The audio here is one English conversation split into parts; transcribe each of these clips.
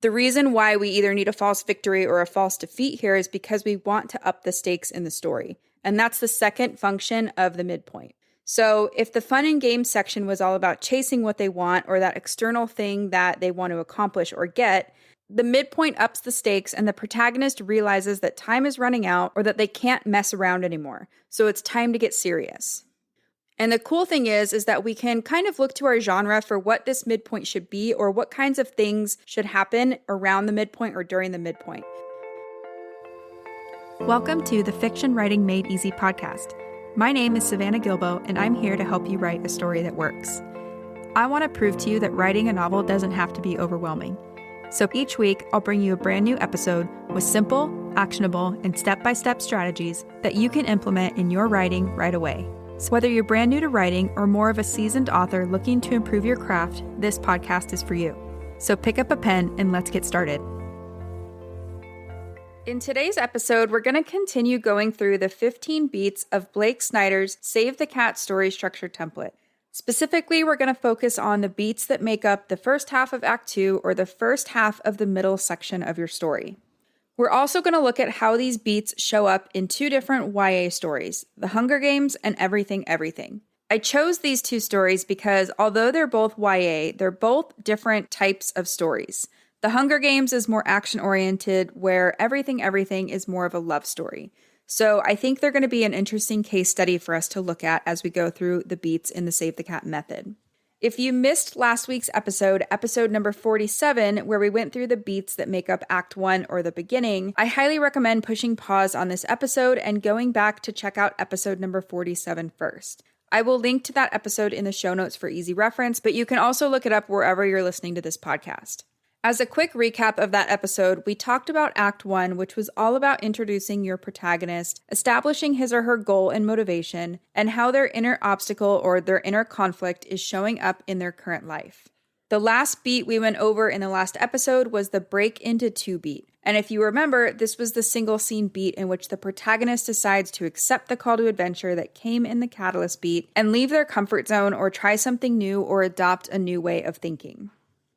The reason why we either need a false victory or a false defeat here is because we want to up the stakes in the story. And that's the second function of the midpoint. So if the fun and games section was all about chasing what they want or that external thing that they want to accomplish or get, the midpoint ups the stakes and the protagonist realizes that time is running out or that they can't mess around anymore. So it's time to get serious. And the cool thing is that we can kind of look to our genre for what this midpoint should be or what kinds of things should happen around the midpoint or during the midpoint. Welcome to the Fiction Writing Made Easy podcast. My name is Savannah Gilbo, and I'm here to help you write a story that works. I want to prove to you that writing a novel doesn't have to be overwhelming. So each week, I'll bring you a brand new episode with simple, actionable, and step-by-step strategies that you can implement in your writing right away. So whether you're brand new to writing or more of a seasoned author looking to improve your craft, this podcast is for you. So pick up a pen and let's get started. In today's episode, we're going to continue going through the 15 beats of Blake Snyder's Save the Cat story structure template. Specifically, we're going to focus on the beats that make up the first half of Act 2 or the first half of the middle section of your story. We're also going to look at how these beats show up in two different YA stories, The Hunger Games and Everything Everything. I chose these two stories because although they're both YA, they're both different types of stories. The Hunger Games is more action-oriented, where Everything Everything is more of a love story. So I think they're going to be an interesting case study for us to look at as we go through the beats in the Save the Cat method. If you missed last week's episode number 47, where we went through the beats that make up Act 1 or the beginning, I highly recommend pushing pause on this episode and going back to check out episode number 47 first. I will link to that episode in the show notes for easy reference, but you can also look it up wherever you're listening to this podcast. As a quick recap of that episode, we talked about Act 1, which was all about introducing your protagonist, establishing his or her goal and motivation, and how their inner obstacle or their inner conflict is showing up in their current life. The last beat we went over in the last episode was the break into two beat. And if you remember, this was the single scene beat in which the protagonist decides to accept the call to adventure that came in the catalyst beat and leave their comfort zone or try something new or adopt a new way of thinking.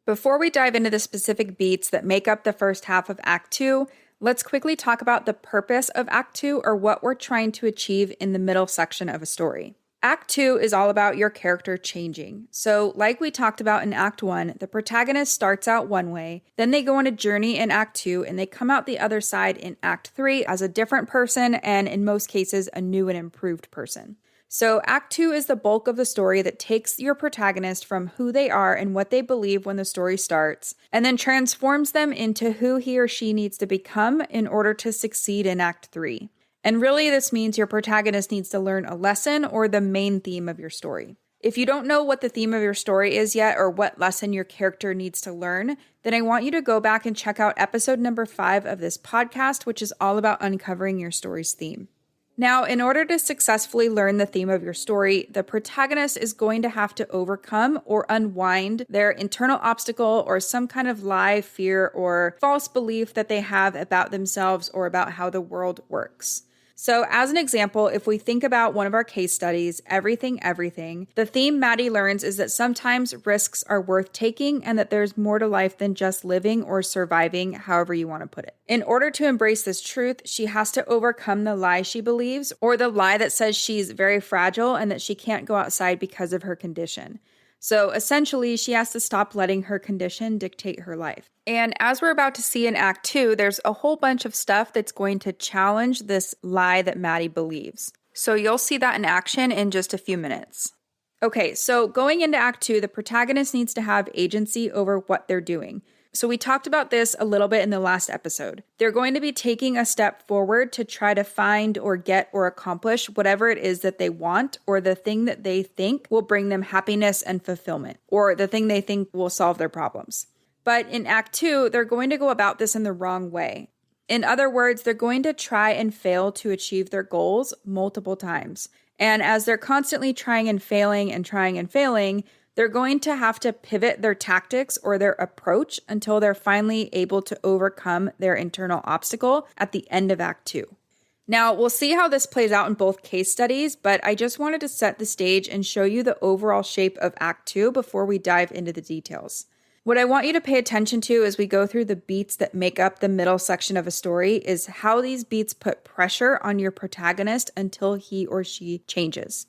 Before we dive into the specific beats that make up the first half of Act 2, let's quickly talk about the purpose of Act 2 or what we're trying to achieve in the middle section of a story. Act 2 is all about your character changing. So, like we talked about in Act 1, the protagonist starts out one way, then they go on a journey in Act 2, and they come out the other side in Act 3 as a different person and, in most cases, a new and improved person. So Act 2 is the bulk of the story that takes your protagonist from who they are and what they believe when the story starts, and then transforms them into who he or she needs to become in order to succeed in Act 3. And really, this means your protagonist needs to learn a lesson or the main theme of your story. If you don't know what the theme of your story is yet or what lesson your character needs to learn, then I want you to go back and check out episode number 5 of this podcast, which is all about uncovering your story's theme. Now, in order to successfully learn the theme of your story, the protagonist is going to have to overcome or unwind their internal obstacle or some kind of lie, fear, or false belief that they have about themselves or about how the world works. So as an example, if we think about one of our case studies, Everything Everything, the theme Maddie learns is that sometimes risks are worth taking and that there's more to life than just living or surviving, however you want to put it. In order to embrace this truth, she has to overcome the lie she believes or the lie that says she's very fragile and that she can't go outside because of her condition. So essentially, she has to stop letting her condition dictate her life. And as we're about to see in Act 2, there's a whole bunch of stuff that's going to challenge this lie that Maddie believes. So you'll see that in action in just a few minutes. Okay, so going into Act 2, the protagonist needs to have agency over what they're doing. So we talked about this a little bit in the last episode. They're going to be taking a step forward to try to find or get or accomplish whatever it is that they want or the thing that they think will bring them happiness and fulfillment or the thing they think will solve their problems. But in Act 2, they're going to go about this in the wrong way. In other words, they're going to try and fail to achieve their goals multiple times. And as they're constantly trying and failing, they're going to have to pivot their tactics or their approach until they're finally able to overcome their internal obstacle at the end of Act 2. Now, we'll see how this plays out in both case studies, but I just wanted to set the stage and show you the overall shape of Act 2 before we dive into the details. What I want you to pay attention to as we go through the beats that make up the middle section of a story is how these beats put pressure on your protagonist until he or she changes.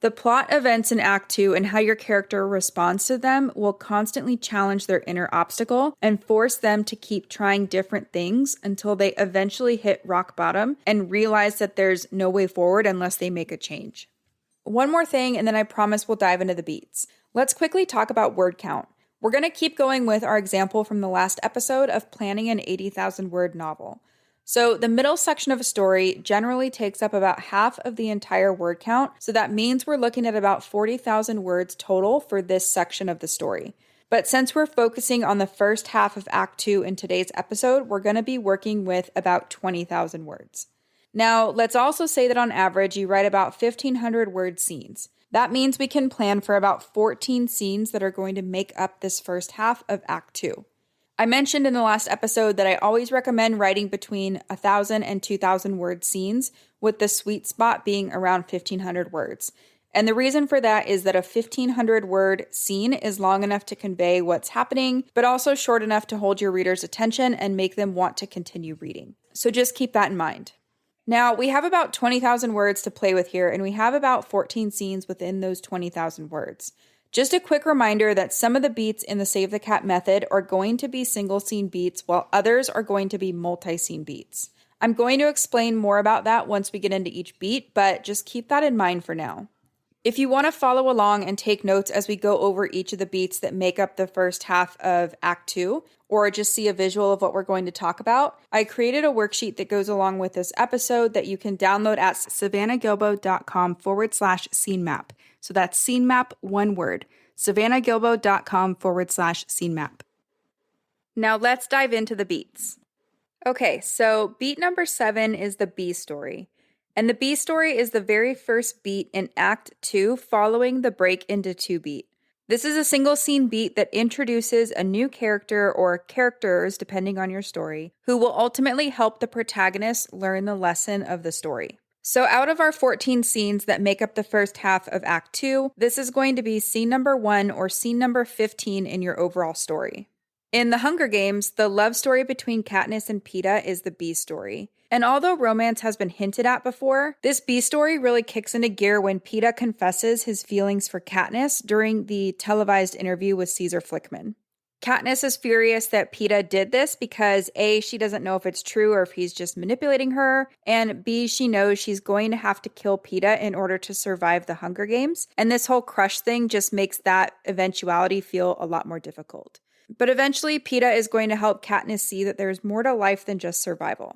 The plot events in Act 2 and how your character responds to them will constantly challenge their inner obstacle and force them to keep trying different things until they eventually hit rock bottom and realize that there's no way forward unless they make a change. One more thing, and then I promise we'll dive into the beats. Let's quickly talk about word count. We're going to keep going with our example from the last episode of planning an 80,000 word novel. So the middle section of a story generally takes up about half of the entire word count, so that means we're looking at about 40,000 words total for this section of the story. But since we're focusing on the first half of Act 2 in today's episode, we're going to be working with about 20,000 words. Now, let's also say that on average, you write about 1,500 word scenes. That means we can plan for about 14 scenes that are going to make up this first half of Act 2. I mentioned in the last episode that I always recommend writing between 1,000 and 2,000 word scenes, with the sweet spot being around 1,500 words. And the reason for that is that a 1,500 word scene is long enough to convey what's happening, but also short enough to hold your reader's attention and make them want to continue reading. So just keep that in mind. Now, we have about 20,000 words to play with here, and we have about 14 scenes within those 20,000 words. Just a quick reminder that some of the beats in the Save the Cat method are going to be single scene beats, while others are going to be multi-scene beats. I'm going to explain more about that once we get into each beat, but just keep that in mind for now. If you want to follow along and take notes as we go over each of the beats that make up the first half of Act 2, or just see a visual of what we're going to talk about, I created a worksheet that goes along with this episode that you can download at savannahgilbo.com/scene map. So that's scene map, one word, savannahgilbo.com/scene map. Now let's dive into the beats. Okay, so beat number 7 is the B story. And the B story is the very first beat in Act 2 following the break into 2 beat. This is a single scene beat that introduces a new character or characters, depending on your story, who will ultimately help the protagonist learn the lesson of the story. So out of our 14 scenes that make up the first half of Act 2, this is going to be scene number 1 or scene number 15 in your overall story. In The Hunger Games, the love story between Katniss and Peeta is the B story. And although romance has been hinted at before, this B story really kicks into gear when Peeta confesses his feelings for Katniss during the televised interview with Caesar Flickman. Katniss is furious that Peeta did this because A, she doesn't know if it's true or if he's just manipulating her, and B, she knows she's going to have to kill Peeta in order to survive the Hunger Games, and this whole crush thing just makes that eventuality feel a lot more difficult. But eventually, Peeta is going to help Katniss see that there's more to life than just survival.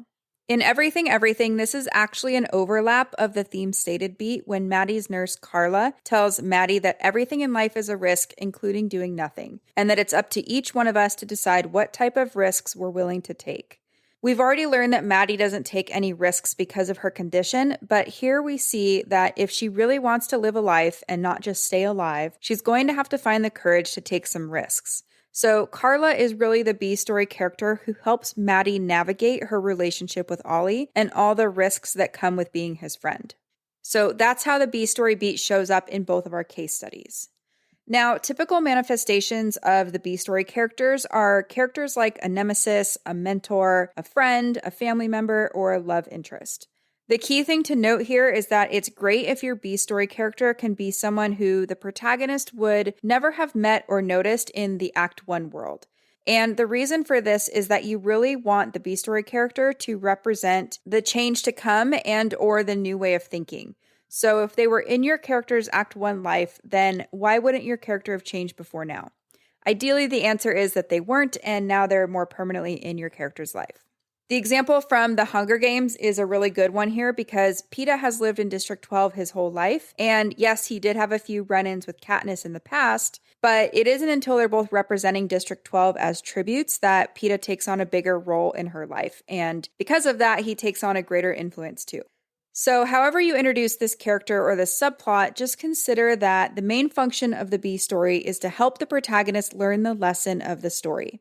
In Everything, Everything, this is actually an overlap of the theme stated beat when Maddie's nurse, Carla, tells Maddie that everything in life is a risk, including doing nothing, and that it's up to each one of us to decide what type of risks we're willing to take. We've already learned that Maddie doesn't take any risks because of her condition, but here we see that if she really wants to live a life and not just stay alive, she's going to have to find the courage to take some risks. So Carla is really the B story character who helps Maddie navigate her relationship with Ollie and all the risks that come with being his friend. So that's how the B story beat shows up in both of our case studies. Now, typical manifestations of the B story characters are characters like a nemesis, a mentor, a friend, a family member, or a love interest. The key thing to note here is that it's great if your B story character can be someone who the protagonist would never have met or noticed in the Act 1 world. And the reason for this is that you really want the B story character to represent the change to come and or the new way of thinking. So if they were in your character's Act 1 life, then why wouldn't your character have changed before now? Ideally, the answer is that they weren't, and now they're more permanently in your character's life. The example from The Hunger Games is a really good one here because Peeta has lived in District 12 his whole life, and yes, he did have a few run-ins with Katniss in the past, but it isn't until they're both representing District 12 as tributes that Peeta takes on a bigger role in her life, and because of that, he takes on a greater influence too. So however you introduce this character or this subplot, just consider that the main function of the B story is to help the protagonist learn the lesson of the story.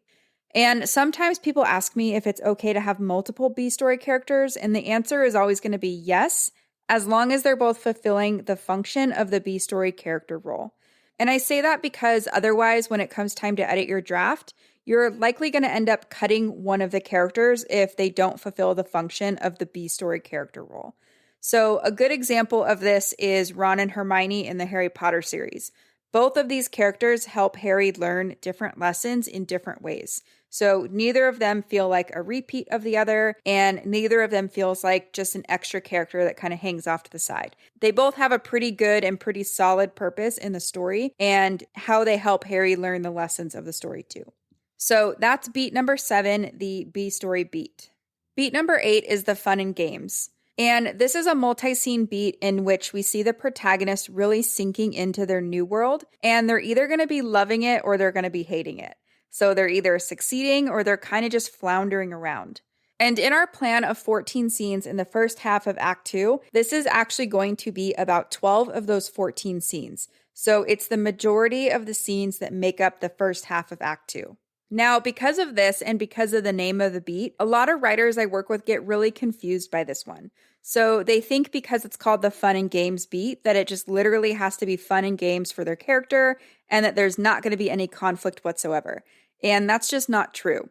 And sometimes people ask me if it's okay to have multiple B story characters, and the answer is always going to be yes, as long as they're both fulfilling the function of the B story character role. And I say that because otherwise, when it comes time to edit your draft, you're likely going to end up cutting one of the characters if they don't fulfill the function of the B story character role. So, a good example of this is Ron and Hermione in the Harry Potter series. Both of these characters help Harry learn different lessons in different ways. So, neither of them feel like a repeat of the other, and neither of them feels like just an extra character that kind of hangs off to the side. They both have a pretty good and pretty solid purpose in the story and how they help Harry learn the lessons of the story too. So that's beat number 7, the B story beat. Beat number 8 is the fun and games. And this is a multi-scene beat in which we see the protagonist really sinking into their new world, and they're either going to be loving it or they're going to be hating it. So they're either succeeding or they're kind of just floundering around. And in our plan of 14 scenes in the first half of Act 2, this is actually going to be about 12 of those 14 scenes. So it's the majority of the scenes that make up the first half of Act 2. Now, because of this and because of the name of the beat, a lot of writers I work with get really confused by this one. So they think because it's called the fun and games beat that it just literally has to be fun and games for their character and that there's not going to be any conflict whatsoever. And that's just not true.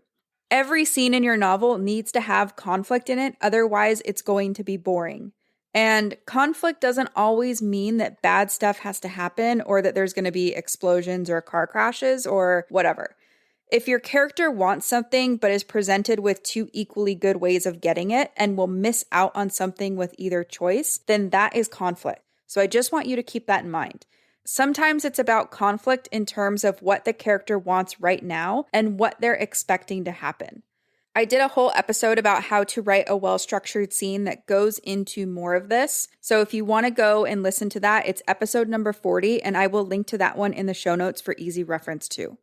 Every scene in your novel needs to have conflict in it, otherwise it's going to be boring. And conflict doesn't always mean that bad stuff has to happen or that there's going to be explosions or car crashes or whatever. If your character wants something but is presented with 2 equally good ways of getting it and will miss out on something with either choice, then that is conflict. So I just want you to keep that in mind. Sometimes it's about conflict in terms of what the character wants right now and what they're expecting to happen. I did a whole episode about how to write a well-structured scene that goes into more of this. So if you want to go and listen to that, it's episode number 40, and I will link to that one in the show notes for easy reference too.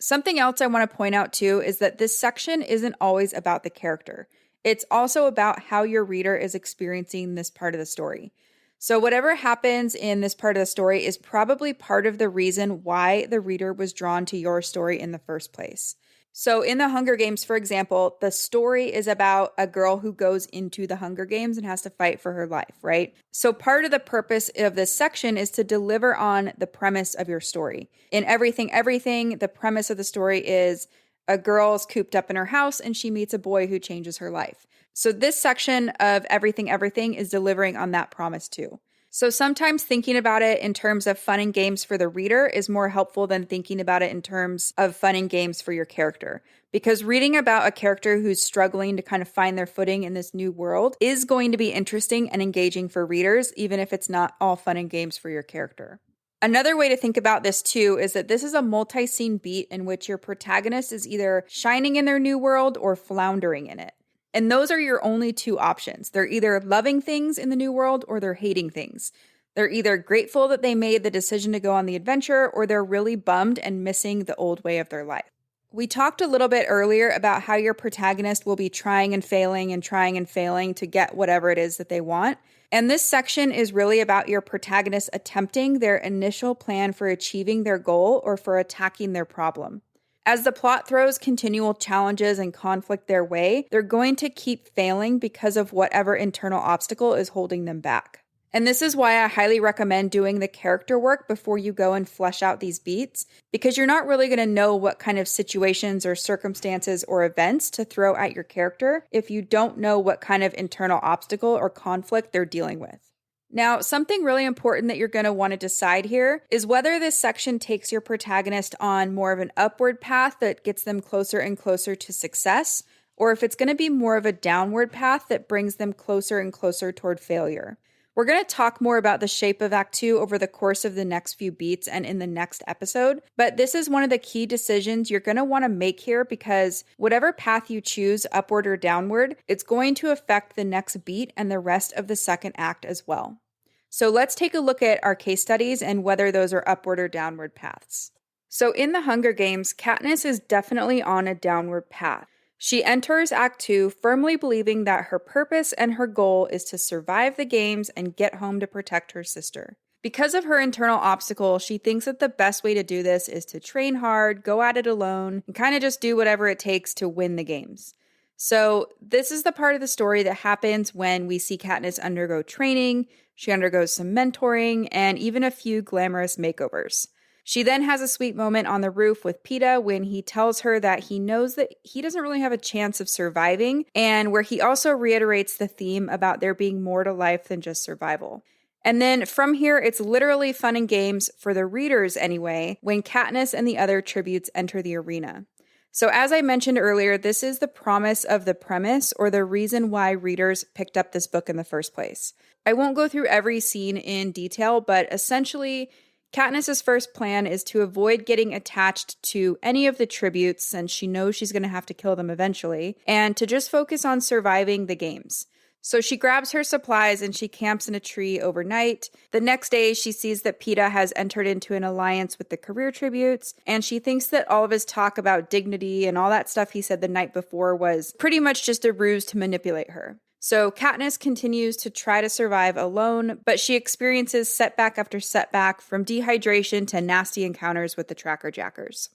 Something else I want to point out too is that this section isn't always about the character. It's also about how your reader is experiencing this part of the story. So whatever happens in this part of the story is probably part of the reason why the reader was drawn to your story in the first place. So in the Hunger Games, for example, the story is about a girl who goes into the Hunger Games and has to fight for her life, right? So part of the purpose of this section is to deliver on the premise of your story. In Everything, the premise of the story is a girl's cooped up in her house and she meets a boy who changes her life. So this section of Everything is delivering on that promise too. So sometimes thinking about it in terms of fun and games for the reader is more helpful than thinking about it in terms of fun and games for your character. Because reading about a character who's struggling to kind of find their footing in this new world is going to be interesting and engaging for readers, even if it's not all fun and games for your character. Another way to think about this too is that this is a multi-scene beat in which your protagonist is either shining in their new world or floundering in it. And those are your only 2 options. They're either loving things in the new world or they're hating things. They're either grateful that they made the decision to go on the adventure or they're really bummed and missing the old way of their life. We talked a little bit earlier about how your protagonist will be trying and failing to get whatever it is that they want. And this section is really about your protagonist attempting their initial plan for achieving their goal or for attacking their problem. As the plot throws continual challenges and conflict their way, they're going to keep failing because of whatever internal obstacle is holding them back. And this is why I highly recommend doing the character work before you go and flesh out these beats, because you're not really going to know what kind of situations or circumstances or events to throw at your character if you don't know what kind of internal obstacle or conflict they're dealing with. Now, something really important that you're going to want to decide here is whether this section takes your protagonist on more of an upward path that gets them closer and closer to success, or if it's going to be more of a downward path that brings them closer and closer toward failure. We're going to talk more about the shape of Act 2 over the course of the next few beats and in the next episode, but this is one of the key decisions you're going to want to make here because whatever path you choose, upward or downward, it's going to affect the next beat and the rest of the second act as well. So let's take a look at our case studies and whether those are upward or downward paths. So in the Hunger Games, Katniss is definitely on a downward path. She enters Act 2 firmly believing that her purpose and her goal is to survive the games and get home to protect her sister. Because of her internal obstacle, she thinks that the best way to do this is to train hard, go at it alone, and kind of just do whatever it takes to win the games. So this is the part of the story that happens when we see Katniss undergo training, she undergoes some mentoring, and even a few glamorous makeovers. She then has a sweet moment on the roof with Peta when he tells her that he knows that he doesn't really have a chance of surviving, and where he also reiterates the theme about there being more to life than just survival. And then from here, it's literally fun and games for the readers anyway, when Katniss and the other tributes enter the arena. So as I mentioned earlier, this is the promise of the premise or the reason why readers picked up this book in the first place. I won't go through every scene in detail, but essentially, Katniss's first plan is to avoid getting attached to any of the tributes since she knows she's going to have to kill them eventually, and to just focus on surviving the games. So she grabs her supplies and she camps in a tree overnight. The next day, she sees that Peta has entered into an alliance with the career tributes, and she thinks that all of his talk about dignity and all that stuff he said the night before was pretty much just a ruse to manipulate her. So Katniss continues to try to survive alone, but she experiences setback after setback from dehydration to nasty encounters with the Tracker Jackers.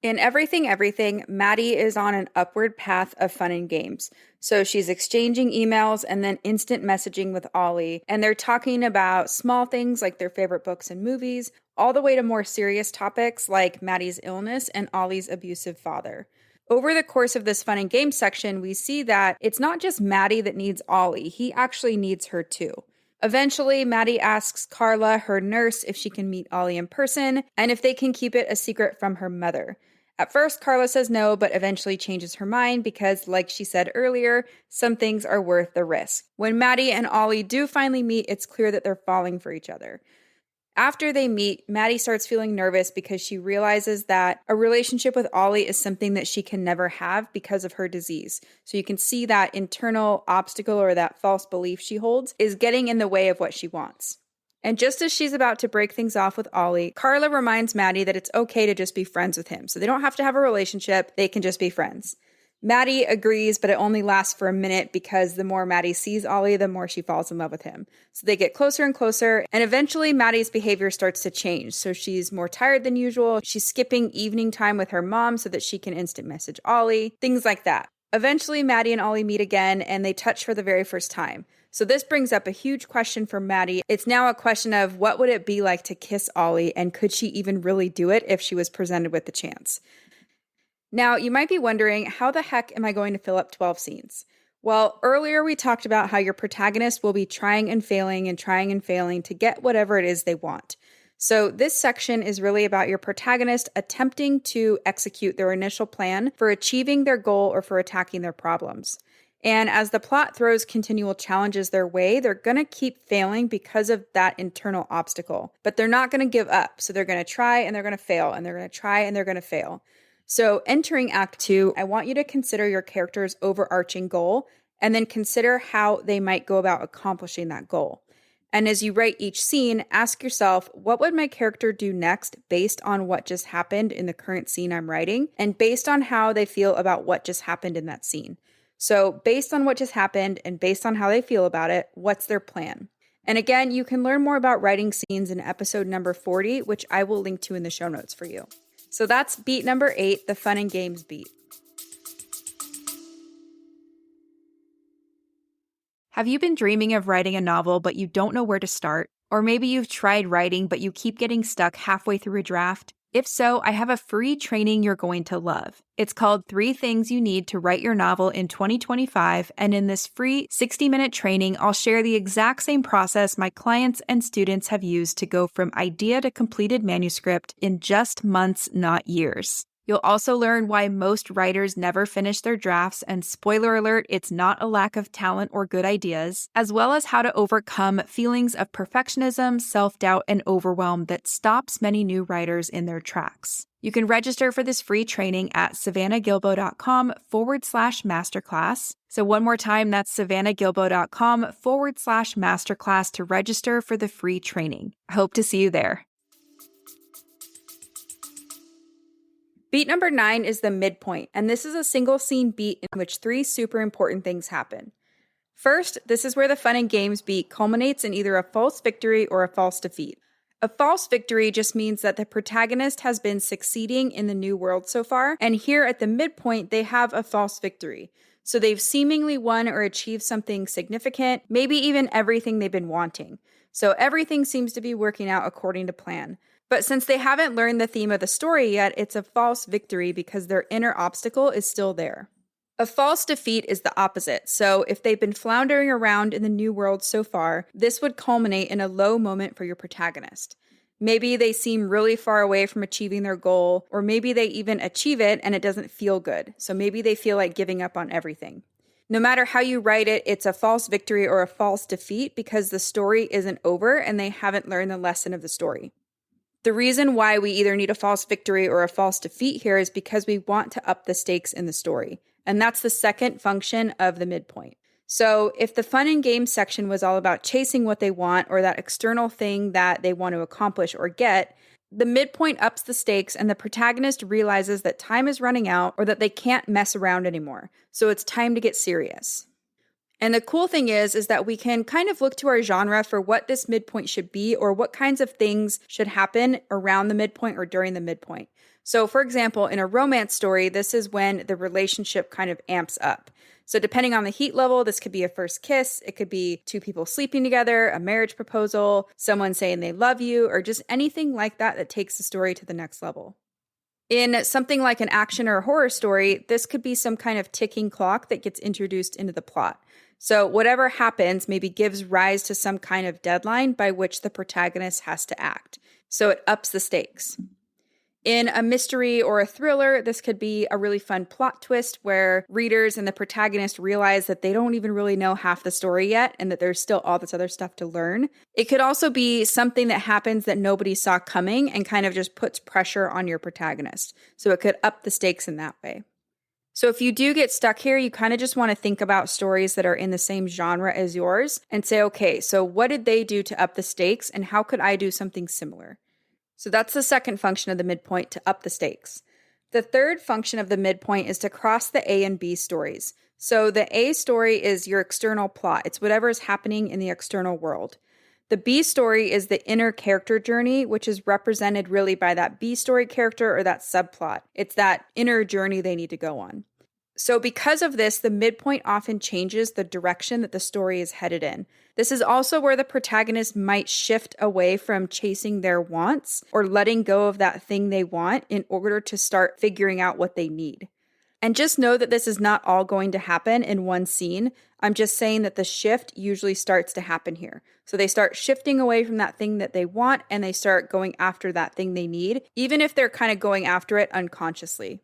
In Everything, Maddie is on an upward path of fun and games. So she's exchanging emails and then instant messaging with Ollie, and they're talking about small things like their favorite books and movies, all the way to more serious topics like Maddie's illness and Ollie's abusive father. Over the course of this fun and games section, we see that it's not just Maddie that needs Ollie, he actually needs her too. Eventually, Maddie asks Carla, her nurse, if she can meet Ollie in person, and if they can keep it a secret from her mother. At first, Carla says no, but eventually changes her mind because, like she said earlier, some things are worth the risk. When Maddie and Ollie do finally meet, it's clear that they're falling for each other. After they meet, Maddie starts feeling nervous because she realizes that a relationship with Ollie is something that she can never have because of her disease. So you can see that internal obstacle or that false belief she holds is getting in the way of what she wants. And just as she's about to break things off with Ollie, Carla reminds Maddie that it's okay to just be friends with him. So they don't have to have a relationship, they can just be friends. Maddie agrees, but it only lasts for a minute because the more Maddie sees Ollie, the more she falls in love with him. So they get closer and closer, and eventually Maddie's behavior starts to change. So she's more tired than usual. She's skipping evening time with her mom so that she can instant message Ollie, things like that. Eventually, Maddie and Ollie meet again, and they touch for the very first time. So this brings up a huge question for Maddie. It's now a question of what would it be like to kiss Ollie, and could she even really do it if she was presented with the chance? Now, you might be wondering, how the heck am I going to fill up 12 scenes? Well, earlier we talked about how your protagonist will be trying and failing to get whatever it is they want. So this section is really about your protagonist attempting to execute their initial plan for achieving their goal or for attacking their problems. And as the plot throws continual challenges their way, they're going to keep failing because of that internal obstacle. But they're not going to give up. So they're going to try and they're going to fail, and they're going to try and they're going to fail. So entering Act 2, I want you to consider your character's overarching goal and then consider how they might go about accomplishing that goal. And as you write each scene, ask yourself, what would my character do next based on what just happened in the current scene I'm writing and based on how they feel about what just happened in that scene? So based on what just happened and based on how they feel about it, what's their plan? And again, you can learn more about writing scenes in episode number 40, which I will link to in the show notes for you. So that's beat number 8, the fun and games beat. Have you been dreaming of writing a novel, but you don't know where to start? Or maybe you've tried writing, but you keep getting stuck halfway through a draft? If so, I have a free training you're going to love. It's called 3 Things You Need to Write Your Novel in 2025, and in this free 60-minute training, I'll share the exact same process my clients and students have used to go from idea to completed manuscript in just months, not years. You'll also learn why most writers never finish their drafts, and spoiler alert, it's not a lack of talent or good ideas, as well as how to overcome feelings of perfectionism, self-doubt, and overwhelm that stops many new writers in their tracks. You can register for this free training at savannahgilbo.com/masterclass. So one more time, that's savannahgilbo.com/masterclass to register for the free training. I hope to see you there. Beat number 9 is the midpoint, and this is a single scene beat in which 3 super important things happen. First, this is where the fun and games beat culminates in either a false victory or a false defeat. A false victory just means that the protagonist has been succeeding in the new world so far, and here at the midpoint, they have a false victory. So they've seemingly won or achieved something significant, maybe even everything they've been wanting. So everything seems to be working out according to plan. But since they haven't learned the theme of the story yet, it's a false victory because their inner obstacle is still there. A false defeat is the opposite. So if they've been floundering around in the new world so far, this would culminate in a low moment for your protagonist. Maybe they seem really far away from achieving their goal, or maybe they even achieve it and it doesn't feel good. So maybe they feel like giving up on everything. No matter how you write it, it's a false victory or a false defeat because the story isn't over and they haven't learned the lesson of the story. The reason why we either need a false victory or a false defeat here is because we want to up the stakes in the story. And that's the second function of the midpoint. So if the fun and games section was all about chasing what they want or that external thing that they want to accomplish or get, the midpoint ups the stakes and the protagonist realizes that time is running out or that they can't mess around anymore. So it's time to get serious. And the cool thing is that we can kind of look to our genre for what this midpoint should be or what kinds of things should happen around the midpoint or during the midpoint. So for example, in a romance story, this is when the relationship kind of amps up. So depending on the heat level, this could be a first kiss, it could be two people sleeping together, a marriage proposal, someone saying they love you, or just anything like that that takes the story to the next level. In something like an action or horror story, this could be some kind of ticking clock that gets introduced into the plot. So whatever happens maybe gives rise to some kind of deadline by which the protagonist has to act. So it ups the stakes. In a mystery or a thriller, this could be a really fun plot twist where readers and the protagonist realize that they don't even really know half the story yet and that there's still all this other stuff to learn. It could also be something that happens that nobody saw coming and kind of just puts pressure on your protagonist. So it could up the stakes in that way. So if you do get stuck here, you kind of just want to think about stories that are in the same genre as yours and say, okay, so what did they do to up the stakes and how could I do something similar? So that's the second function of the midpoint, to up the stakes. The third function of the midpoint is to cross the A and B stories. So the A story is your external plot. It's whatever is happening in the external world. The B story is the inner character journey, which is represented really by that B story character or that subplot. It's that inner journey they need to go on. So because of this, the midpoint often changes the direction that the story is headed in. This is also where the protagonist might shift away from chasing their wants or letting go of that thing they want in order to start figuring out what they need. And just know that this is not all going to happen in one scene. I'm just saying that the shift usually starts to happen here. So they start shifting away from that thing that they want and they start going after that thing they need, even if they're kind of going after it unconsciously.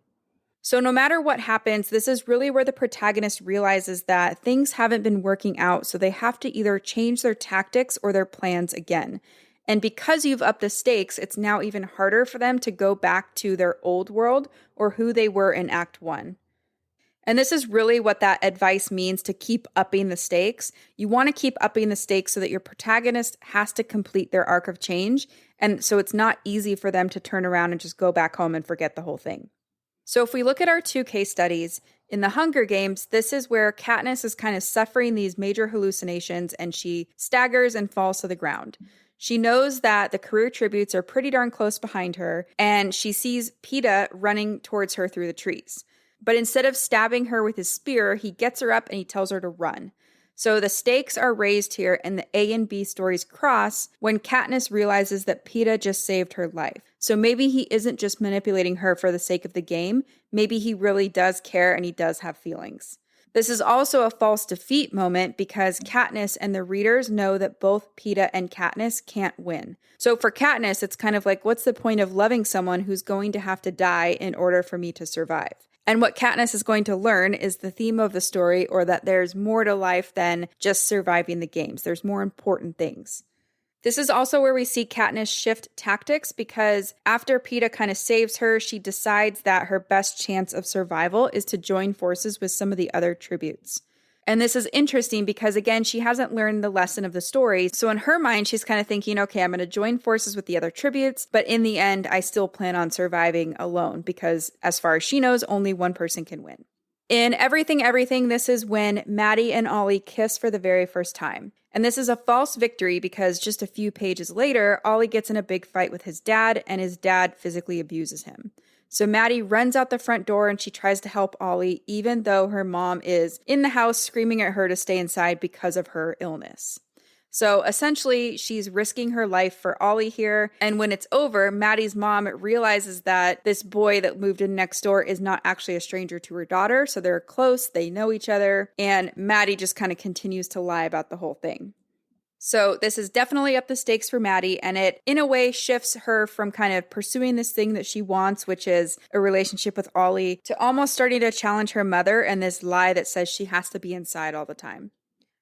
So no matter what happens, this is really where the protagonist realizes that things haven't been working out, so they have to either change their tactics or their plans again. And because you've upped the stakes, it's now even harder for them to go back to their old world or who they were in Act 1. And this is really what that advice means, to keep upping the stakes. You want to keep upping the stakes so that your protagonist has to complete their arc of change, and so it's not easy for them to turn around and just go back home and forget the whole thing. So if we look at our two case studies, in the Hunger Games, this is where Katniss is kind of suffering these major hallucinations and she staggers and falls to the ground. She knows that the career tributes are pretty darn close behind her, and she sees Peeta running towards her through the trees. But instead of stabbing her with his spear, he gets her up and he tells her to run. So the stakes are raised here and the A and B stories cross when Katniss realizes that Peeta just saved her life. So maybe he isn't just manipulating her for the sake of the game. Maybe he really does care and he does have feelings. This is also a false defeat moment because Katniss and the readers know that both Peeta and Katniss can't win. So for Katniss, it's kind of like, what's the point of loving someone who's going to have to die in order for me to survive? And what Katniss is going to learn is the theme of the story, or that there's more to life than just surviving the games. There's more important things. This is also where we see Katniss shift tactics because after Peeta kind of saves her, she decides that her best chance of survival is to join forces with some of the other tributes. And this is interesting because, again, she hasn't learned the lesson of the story. So in her mind, she's kind of thinking, okay, I'm going to join forces with the other tributes, but in the end, I still plan on surviving alone because as far as she knows, only one person can win. In Everything, this is when Maddie and Ollie kiss for the very first time. And this is a false victory because just a few pages later, Ollie gets in a big fight with his dad and his dad physically abuses him. So Maddie runs out the front door and she tries to help Ollie, even though her mom is in the house screaming at her to stay inside because of her illness. So essentially, she's risking her life for Ollie here. And when it's over, Maddie's mom realizes that this boy that moved in next door is not actually a stranger to her daughter. So they're close, they know each other, and Maddie just kind of continues to lie about the whole thing. So this is definitely up the stakes for Maddie, and it, in a way, shifts her from kind of pursuing this thing that she wants, which is a relationship with Ollie, to almost starting to challenge her mother and this lie that says she has to be inside all the time.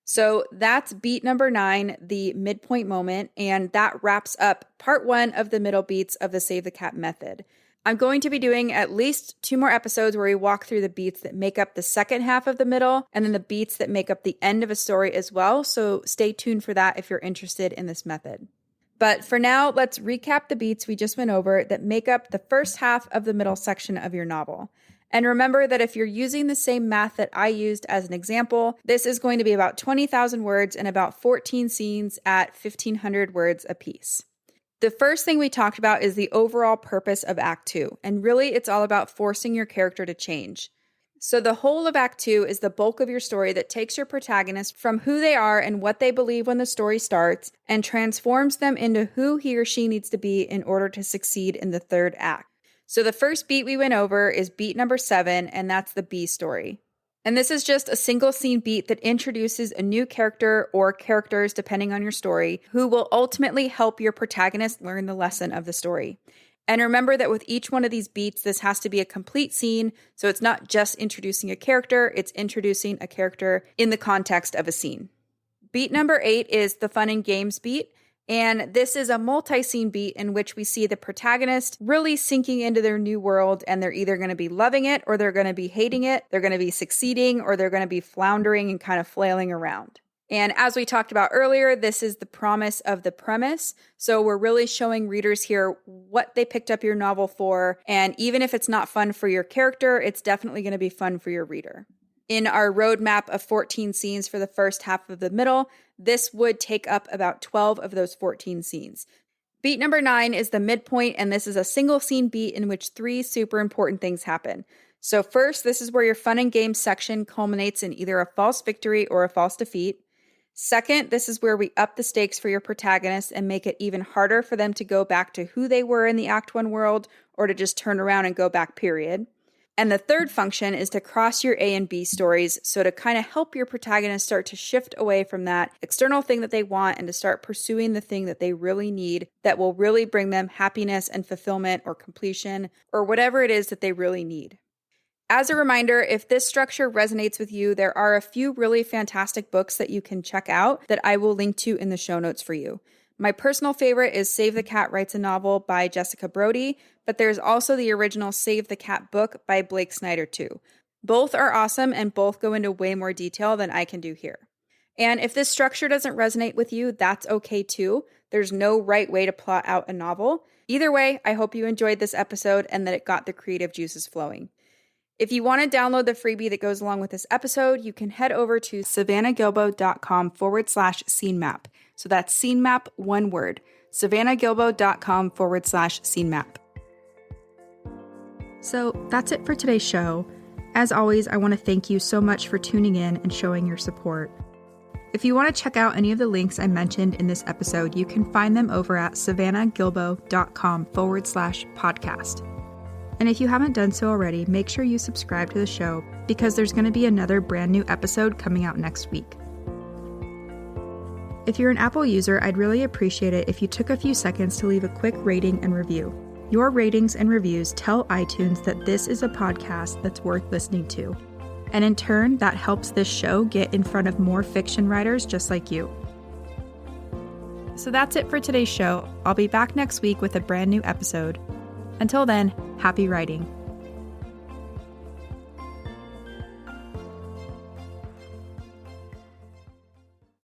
So that's beat number 9, the midpoint moment, and that wraps up part 1 of the middle beats of the Save the Cat method. I'm going to be doing at least 2 more episodes where we walk through the beats that make up the second half of the middle, and then the beats that make up the end of a story as well, so stay tuned for that if you're interested in this method. But for now, let's recap the beats we just went over that make up the first half of the middle section of your novel. And remember that if you're using the same math that I used as an example, this is going to be about 20,000 words and about 14 scenes at 1,500 words apiece. The first thing we talked about is the overall purpose of Act 2, and really it's all about forcing your character to change. So the whole of Act 2 is the bulk of your story that takes your protagonist from who they are and what they believe when the story starts and transforms them into who he or she needs to be in order to succeed in the third act. So the first beat we went over is beat number 7, and that's the B story. And this is just a single scene beat that introduces a new character or characters, depending on your story, who will ultimately help your protagonist learn the lesson of the story. And remember that with each one of these beats, this has to be a complete scene, so it's not just introducing a character, it's introducing a character in the context of a scene. Beat number 8 is the fun and games beat. And this is a multi-scene beat in which we see the protagonist really sinking into their new world, and they're either going to be loving it or they're going to be hating it. They're going to be succeeding or they're going to be floundering and kind of flailing around. And as we talked about earlier, this is the promise of the premise. So we're really showing readers here what they picked up your novel for. And even if it's not fun for your character, it's definitely going to be fun for your reader. In our roadmap of 14 scenes for the first half of the middle, this would take up about 12 of those 14 scenes. Beat number 9 is the midpoint, and this is a single scene beat in which 3 super important things happen. So first, this is where your fun and games section culminates in either a false victory or a false defeat. Second, this is where we up the stakes for your protagonist and make it even harder for them to go back to who they were in the Act 1 world or to just turn around and go back, period. And the third function is to cross your A and B stories, so to kind of help your protagonist start to shift away from that external thing that they want and to start pursuing the thing that they really need that will really bring them happiness and fulfillment or completion or whatever it is that they really need. As a reminder, if this structure resonates with you, there are a few really fantastic books that you can check out that I will link to in the show notes for you. My personal favorite is Save the Cat Writes a Novel by Jessica Brody, but there's also the original Save the Cat book by Blake Snyder too. Both are awesome and both go into way more detail than I can do here. And if this structure doesn't resonate with you, that's okay too. There's no right way to plot out a novel. Either way, I hope you enjoyed this episode and that it got the creative juices flowing. If you want to download the freebie that goes along with this episode, you can head over to savannahgilbo.com/scene map. So that's scene map, one word, savannahgilbo.com/scene map. So that's it for today's show. As always, I want to thank you so much for tuning in and showing your support. If you want to check out any of the links I mentioned in this episode, you can find them over at savannahgilbo.com/podcast. And if you haven't done so already, make sure you subscribe to the show because there's going to be another brand new episode coming out next week. If you're an Apple user, I'd really appreciate it if you took a few seconds to leave a quick rating and review. Your ratings and reviews tell iTunes that this is a podcast that's worth listening to. And in turn, that helps this show get in front of more fiction writers just like you. So that's it for today's show. I'll be back next week with a brand new episode. Until then, happy writing.